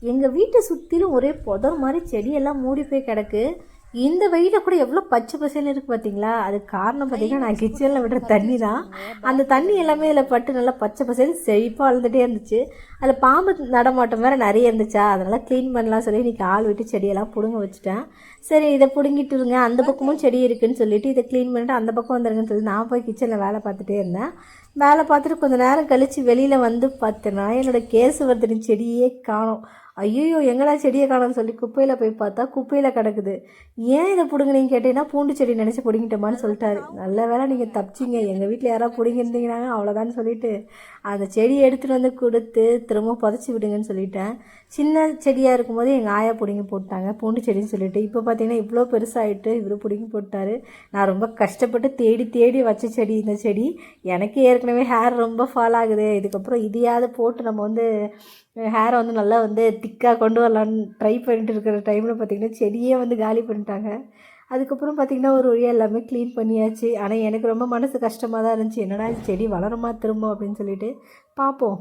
எங்கள் வீட்டை சுற்றிலும் ஒரே புதர் மாதிரி செடியெல்லாம் மூடி போய் கிடக்கு. இந்த வெயிலில் கூட எவ்வளோ பச்சை பசேல்னு இருக்குது பார்த்தீங்களா? அதுக்கு காரணம் பார்த்திங்கன்னா நான் கிச்சனில் விடுற தண்ணி தான். அந்த தண்ணி எல்லாமே இதில் பட்டு நல்லா பச்சை பசேல் செழிப்பாக வளர்ந்துட்டே இருந்துச்சு. அதில் பாம்பு நடமாட்டம் வேறு நிறைய இருந்துச்சா, அதனால் க்ளீன் பண்ணலாம் சொல்லி இன்றைக்கி ஆள் விட்டு செடியெல்லாம் பிடுங்க வச்சுட்டேன். சரி இதை பிடுங்கிட்டு இருங்க, அந்த பக்கமும் செடி இருக்குதுன்னு சொல்லிவிட்டு இதை க்ளீன் பண்ணிட்டு அந்த பக்கம் வந்துருங்கன்னு சொல்லி நான் போய் கிச்சனில் வேலை பார்த்துட்டே இருந்தேன். வேலை பார்த்துட்டு கொஞ்சம் நேரம் கழித்து வெளியில் வந்து பார்த்தேன்னா என்னோடய கேசவர்தினி செடியே காணோம். ஐயோ எங்கடா செடியை காணோம்னு சொல்லி குப்பையில் போய் பார்த்தா குப்பையில் கிடக்குது. ஏன் இதை பிடுங்கினீங்க கேட்டீங்கன்னா பூண்டு செடி நினச்சி பிடிங்கிட்டோமான்னு சொல்லிட்டாரு. நல்ல வேலை நீங்கள் தப்பிச்சிங்க, எங்கள் வீட்டில் யாராவது பிடிங்கிருந்தீங்கன்னாங்க அவ்வளோதான்னு சொல்லிவிட்டு அந்த செடியை எடுத்துகிட்டு வந்து கொடுத்து திரும்ப புதைச்சி விடுங்கன்னு சொல்லிட்டேன். சின்ன செடியாக இருக்கும்போது எங்கள் ஆயா பிடுங்கி போட்டாங்க பூண்டு செடின்னு சொல்லிட்டு. இப்போ பார்த்தீங்கன்னா இவ்வளோ பெருசாகிட்டு இவர் பிடுங்கி போட்டார். நான் ரொம்ப கஷ்டப்பட்டு தேடி தேடி வச்ச செடி இந்த செடி. எனக்கு ஏற்கனவே ஹேர் ரொம்ப ஃபால் ஆகுது. இதுக்கப்புறம் இதையாவது போட்டு நம்ம வந்து ஹேரை வந்து நல்லா வந்து திக்காக கொண்டு வரலான்னு ட்ரை பண்ணிட்டு இருக்கிற டைமில் பார்த்திங்கன்னா செடியே வந்து காலி பண்ணிட்டாங்க. அதுக்கப்புறம் பார்த்திங்கன்னா ஒரு வழியாக எல்லாமே க்ளீன் பண்ணியாச்சு. ஆனால் எனக்கு ரொம்ப மனசு கஷ்டமாக தான் இருந்துச்சு. என்னடா செடி வளருமா திரும்ப அப்படின்னு சொல்லிட்டு பார்ப்போம்.